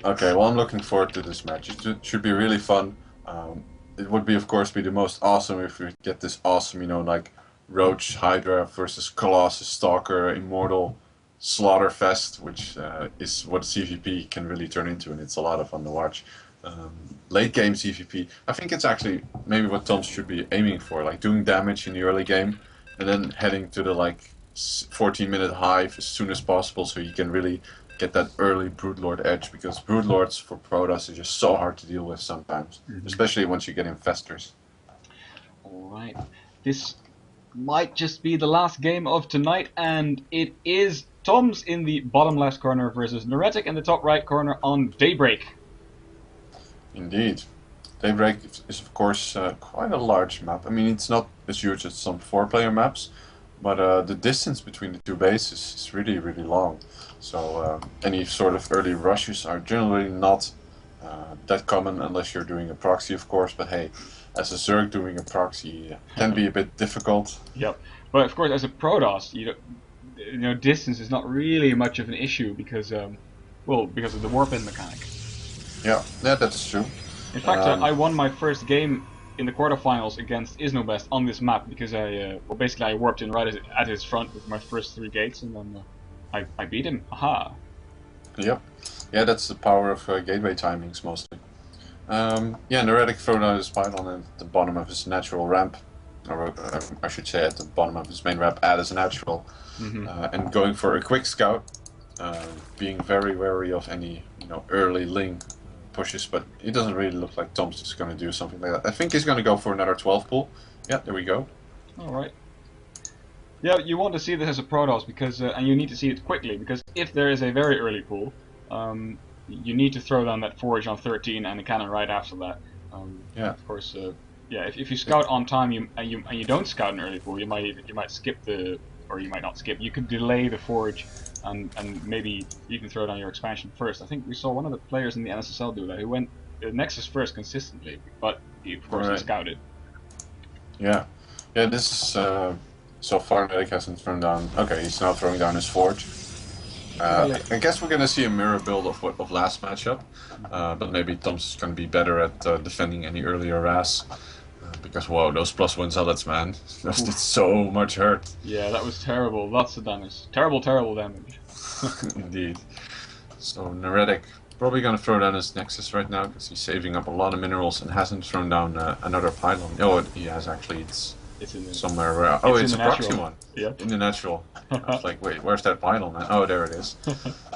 Okay, well, I'm looking forward to this match. Should be really fun. It would be, of course, be the most awesome if we get this awesome, like Roach, Hydra versus Colossus, Stalker, Immortal, Slaughterfest, which is what CVP can really turn into, and it's a lot of fun to watch. Um, Late game CVP, I think it's actually maybe what Thoms should be aiming for, like doing damage in the early game, and then heading to the 14-minute hive as soon as possible, so you can really get that early Broodlord edge, because Broodlords for Protoss are just so hard to deal with sometimes, especially once you get infestors. Alright, this might just be the last game of tonight, and it is Thoms in the bottom left corner versus Neretic in the top right corner on Daybreak. Indeed. Daybreak is of course quite a large map. I mean, it's not as huge as some 4-player maps, but the distance between the two bases is really, really long. So any sort of early rushes are generally not that common unless you're doing a proxy, of course. But hey, as a Zerg doing a proxy can be a bit difficult. Yep, but of course as a Protoss, distance is not really much of an issue because, because of the warp-in mechanic. Yeah, that's true. In fact, I won my first game in the quarterfinals against Isnobest on this map because I warped in right at his front with my first 3 gates, and then I beat him. Aha! Yep. Yeah, that's the power of gateway timings mostly. Neretic thrown out his pylon at the bottom of his natural ramp, or I should say at the bottom of his main ramp at his natural, and going for a quick scout, being very wary of any early Ling pushes, but it doesn't really look like Thoms is going to do something like that. I think he's going to go for another 12 pull. Yeah, there we go. Alright. Yeah, you want to see this as a Protoss because, and you need to see it quickly, because if there is a very early pull, you need to throw down that forge on 13 and a cannon right after that. Of course, if you scout on time and you don't scout an early pull, you might skip or you might not skip. You could delay the forge and maybe you can throw down your expansion first. I think we saw one of the players in the NSSL do that, who went Nexus first consistently, but he, of course, he scouted. Yeah, this is, so far Neretic hasn't thrown down, okay, he's now throwing down his forge. I guess we're going to see a mirror build of last matchup, but maybe Thoms is going to be better at defending any earlier RAS. Because, whoa, those +1 zealots, man. Those did so much hurt. Yeah, that was terrible. Lots of damage. Terrible damage. Indeed. So, Neretic probably going to throw down his Nexus right now, because he's saving up a lot of minerals and hasn't thrown down another pylon. Oh, he has actually. It's in the, somewhere around. Oh, it's a proxy one. Yep. In the natural. I was like, wait, where's that pylon, man? Oh, there it is.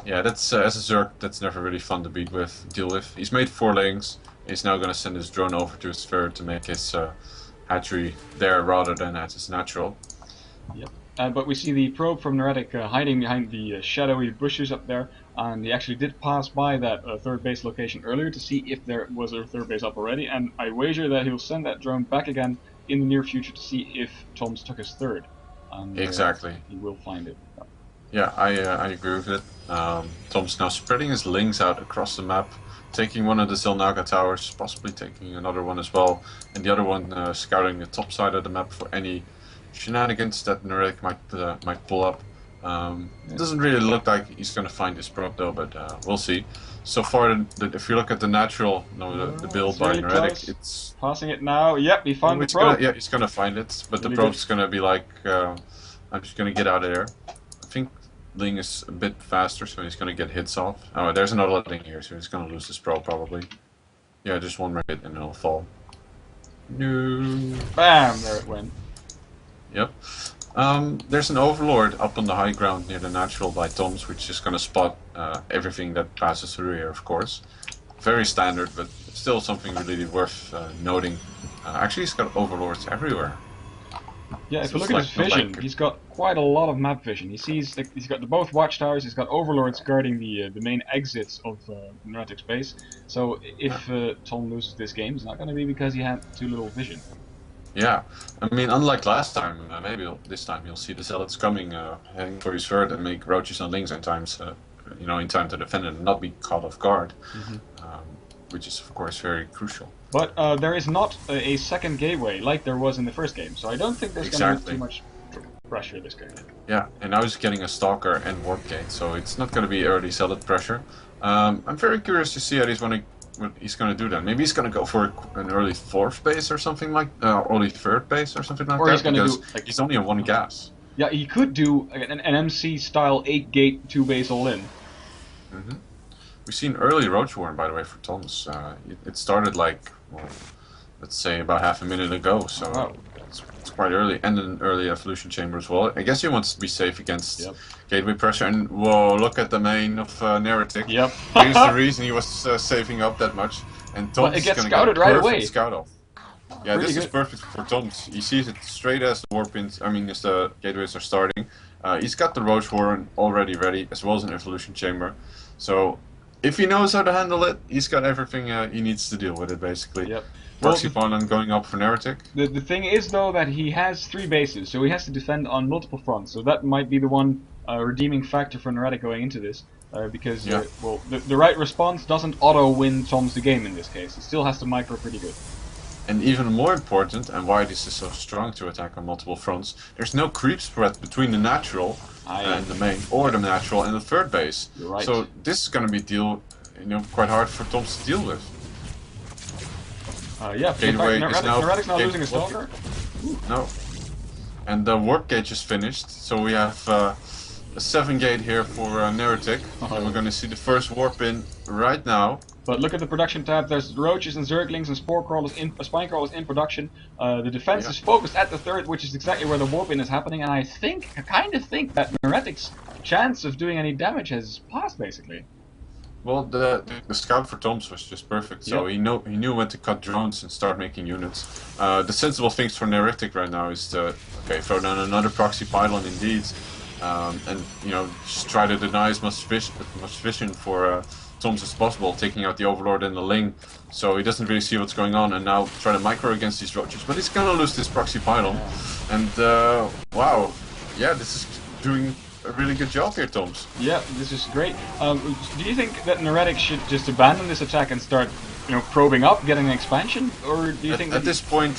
Yeah, that's, as a Zerg, that's never really fun to deal with. He's made 4 lanes. He's now going to send his drone over to his sphere to make his hatchery there rather than at his natural. Yep. But we see the probe from Neretic hiding behind the shadowy bushes up there, and he actually did pass by that 3rd base location earlier to see if there was a 3rd base up already, and I wager that he'll send that drone back again in the near future to see if Thoms took his 3rd. And, exactly. He will find it. Yeah, I agree with it. Thoms now spreading his lings out across the map, taking one of the Zelnaga towers, possibly taking another one as well, and the other one scouting the top side of the map for any shenanigans that Neretic might pull up. It doesn't really look like he's going to find his probe though, but we'll see. So far, if you look at the natural, the build by really Neretic, it's passing it now. Yep, he found the probe. He's going to find it, but really the probe's going to be like, I'm just going to get out of there. I think Ling is a bit faster, so he's going to get hits off. Oh, there's another Ling here, so he's going to lose his probe probably. Yeah, just one more hit and it'll fall. No. Bam! There it went. Yep. There's an Overlord up on the high ground near the natural by Thoms, which is going to spot everything that passes through here, of course. Very standard, but still something really worth noting. Actually, he's got Overlords everywhere. Yeah, if you look at his vision, he's got quite a lot of map vision. He sees, he's got both watchtowers, he's got Overlords guarding the main exits of Neretic's base. So if Tom loses this game, it's not going to be because he had too little vision. Yeah, I mean, unlike last time, maybe this time you'll see the Zealots coming, heading for his third and make roaches and lings in times, in time to defend it and not be caught off guard, which is of course very crucial. But there is not a second gateway like there was in the first game, so I don't think there's going to be too much pressure in this game. Yeah, and now he's getting a Stalker and Warp Gate, so it's not going to be early Zealot pressure. I'm very curious to see how what he's gonna do then. Maybe he's gonna go for an early fourth base or something like, early third base or something like Or he's that, gonna because do like, he's only on one gas. yeah, he could do an MC style 8-gate 2-base all in. hmm We've seen early Roach Warren, by the way, for Thoms. It started like, well, let's say about half a minute ago, so Oh, wow. it's quite early, and an early evolution chamber as well. I guess he wants to be safe against Yep. gateway pressure. And whoa, look at the main of Neretic. Yep. Here's the reason he was saving up that much. And But Thoms it is gets gonna get a scouted right perfect away. scout off. Yeah, Pretty this is good. perfect for Thoms. He sees it straight as the warpins. I mean, as the gateways are starting. He's got the Roach Warren already ready, as well as an evolution chamber. So if he knows how to handle it, he's got everything he needs to deal with it, basically. Yep. Proxy Well, pylon going up for Neretic. the thing is though that he has 3 bases, so he has to defend on multiple fronts. So that might be the one redeeming factor for Neretic going into this, because Yeah. well, the right response doesn't auto win Thoms the game in this case. He still has to micro pretty good. And even more important, and why this is so strong to attack on multiple fronts, there's no creep spread between the natural and the main, or the natural and the third base. You're right. So this is going to be quite hard for Thoms to deal with. Yeah, so Gateway is now Neretic's now losing a Gateway- stalker. No. And the warp gate is finished, so we have a 7 gate here for Neretic. And we're going to see the first warp in right now. But look at the production tab. There's roaches and zerglings and spine crawlers in production. The defense Yeah. is focused at the third, which is exactly where the warp in is happening. And I kind of think that Neretic's chance of doing any damage has passed, basically. Well, the scout for Thoms was just perfect, so Yep. he knew when to cut drones and start making units. The sensible things for Neretic right now is to throw down another proxy pylon indeed, and just try to deny as much vision for Thoms as possible, taking out the Overlord and the Ling, so he doesn't really see what's going on, and now try to micro against these roaches. But he's gonna lose this proxy pylon, and wow, yeah, this is doing a really good job here, Thoms. Yeah, this is great. Do you think that Neretic should just abandon this attack and start, probing up, getting an expansion, or do you think At this point,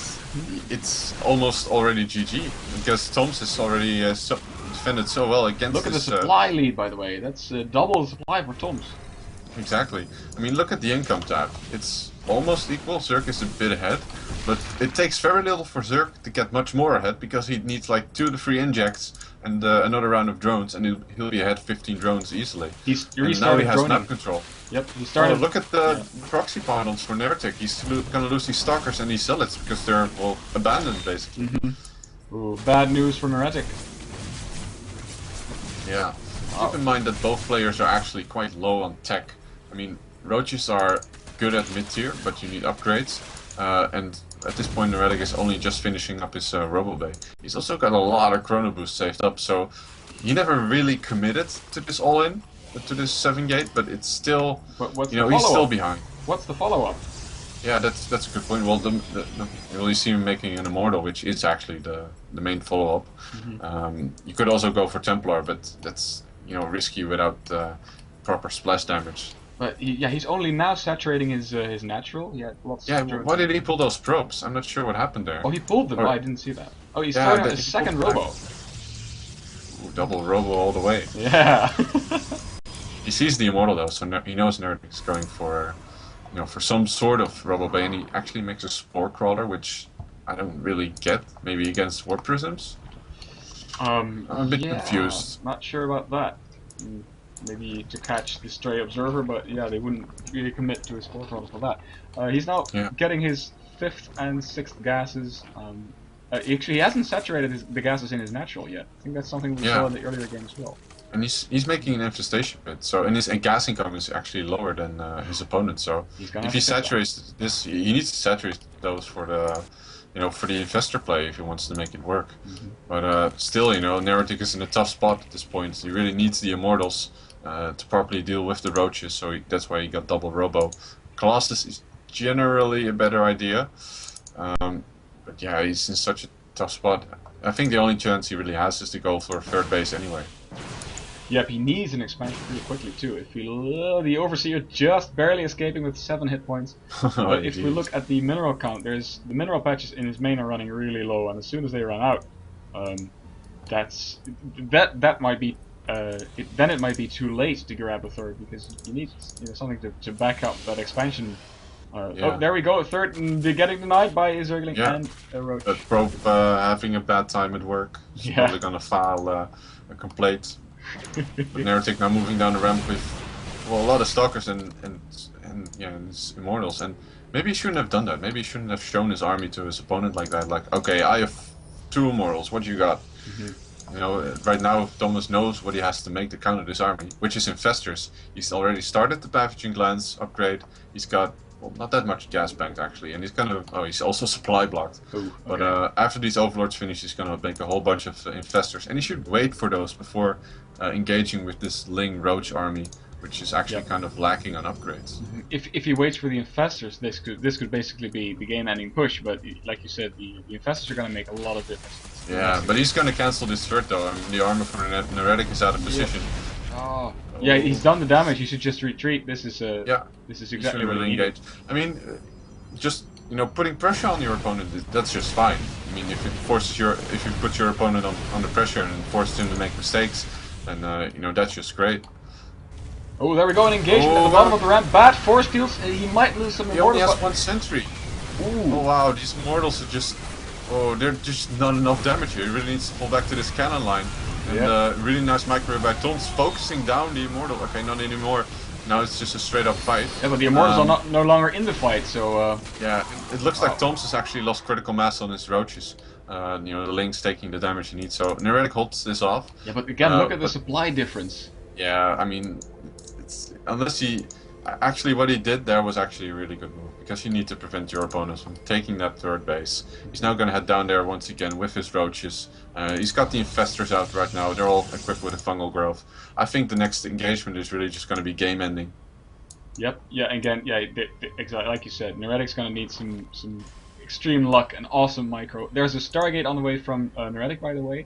it's almost already GG, because Thoms has already defended so well against look at the this. supply lead, by the way. That's double the supply for Thoms. Exactly. I mean, look at the income tab. It's almost equal. Zerk is a bit ahead, but it takes very little for Zerk to get much more ahead, because he needs like 2 to 3 injects and another round of drones, and he'll be ahead 15 drones easily. He's And now restarted he has droning. map control. Yep, he started. Oh, look at the proxy pylons for Neretic. He's gonna lose these stalkers and these zealots because they're, well, abandoned basically. Ooh, bad news for Neretic. Yeah. Wow. Keep in mind that both players are actually quite low on tech. I mean, roaches are good at mid-tier, but you need upgrades. And at this point, Neretic is only just finishing up his Robo Bay. He's also got a lot of Chrono Boost saved up, so he never really committed to this all-in, to this 7 gate, but it's still, But what's he's the still follow-up? behind. What's the follow-up? Yeah, that's a good point. Well, you see him making an Immortal, which is actually the main follow-up. You could also go for Templar, but that's risky without proper splash damage. But he's only now saturating his natural. He had lots Yeah, of why did he pull those probes? I'm not sure what happened there. Oh, he pulled them. Or- Oh, I didn't see that. Oh, he's Yeah, throwing out but his he second pulled robo. Ooh, double Robo all the way. Yeah. He sees the Immortal though, so he knows Neretic is going for, for some sort of Robo Bay, and he actually makes a Spore Crawler, which I don't really get. Maybe against Warp Prisms? I'm a bit confused. Not sure about that. Maybe to catch the stray observer, but yeah, they wouldn't really commit to his spore crawlers for that. He's now getting his 5th and 6th gases. Actually, he hasn't saturated the gases in his natural yet. I think that's something we saw in the earlier game as well. And he's making an infestation pit, so and his gas income is actually lower than his opponent. So if he saturates this, he needs to saturate those for the for the investor play if he wants to make it work. But still, Neretic is in a tough spot at this point. He really needs the Immortals to properly deal with the roaches, so that's why he got double Robo. Colossus is generally a better idea, but yeah, he's in such a tough spot. I think the only chance he really has is to go for a third base anyway. Yep, he needs an expansion pretty quickly too. If we the Overseer just barely escaping with 7 hit points. But if we look at the mineral count, the mineral patches in his main are running really low, and as soon as they run out, that might be then it might be too late to grab a third because you need something to back up that expansion. Oh, there we go. A third getting denied by a Zergling and a Roach. But Probe having a bad time at work. He's probably gonna file a complaint. But Neretic now moving down the ramp with a lot of stalkers and his immortals. And maybe he shouldn't have done that. Maybe he shouldn't have shown his army to his opponent like that. Like, okay, I have 2 immortals. What you got? You know, right now Thomas knows what he has to make to counter this army, which is Infestors. He's already started the Pathogen Glands upgrade. He's got, well, not that much gas banked actually, and he's gonna, he's also supply blocked. Ooh, okay. But after these Overlords finish, he's gonna make a whole bunch of Infestors, and he should wait for those before engaging with this Ling Roach army, which is actually kind of lacking on upgrades. If he waits for the Infestors, this could basically be the game-ending push. But like you said, the Infestors are going to make a lot of difference. Yeah, but he's going to cancel this third though. I mean, the armor for Neretic is out of position. Oh. Yeah, he's done the damage. He should just retreat. This is this is exactly what he needed. I mean, just putting pressure on your opponent, that's just fine. I mean, if you put your opponent under pressure and force him to make mistakes, then that's just great. Oh, there we go, an engagement at the bottom of the ramp. Bad force fields. He might lose some immortals. He only has 1 sentry. Ooh. Oh wow, these immortals are just... Oh, they're just not enough damage here. He really needs to pull back to this cannon line. And really nice microwave by Thoms, focusing down the immortal. Okay, not anymore. Now it's just a straight up fight. Yeah, but the immortals are no longer in the fight, so... Yeah, it looks like Thoms has actually lost critical mass on his roaches. The Link's taking the damage he needs, so Neretic holds this off. Yeah, but again, look at the supply difference. Yeah, I mean, unless he... Actually, what he did there was actually a really good move, because you need to prevent your opponents from taking that third base. He's now going to head down there once again with his roaches. He's got the Infestors out right now, they're all equipped with a fungal growth. I think the next engagement is really just going to be game ending. Yep, yeah, again, exactly like you said, Neretic's going to need some extreme luck and awesome micro. There's a Stargate on the way from Neretic, by the way.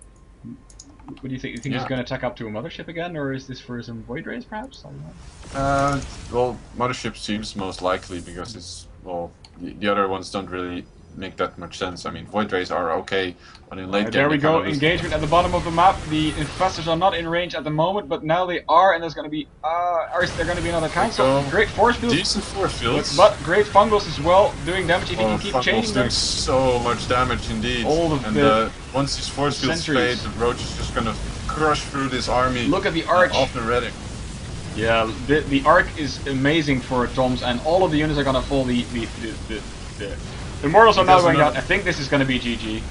What do you think? You think he's going to attack up to a mothership again, or is this for some Void Rays, perhaps? I don't know. Well, mothership seems most likely because it's the other ones don't really make that much sense. I mean, Void Rays are okay, but in late game... There we go, engagement at the bottom of the map. The Infestors are not in range at the moment, but now they are, and there's going to be... or is there going to be another council? Great force fields. Decent force fields. But great fungals as well, doing damage if you can keep changing them. Doing so much damage indeed. Once these force fields fade, the Roach is just going to crush through this army. Look at the arch. Of Neretic. Yeah, the arc is amazing for Thoms, and all of the units are going to fall. The Immortals are now going down. I think this is going to be GG.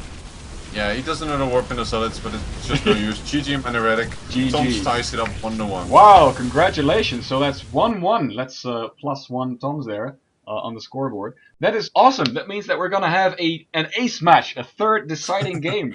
Yeah, he does another warp into solids, but it's just no use. GG and Neretic. Thoms ties it up 1-1. Wow, congratulations. So that's 1-1. Let's +1 Thoms there on the scoreboard. That is awesome. That means that we're going to have an ace match, a third deciding game.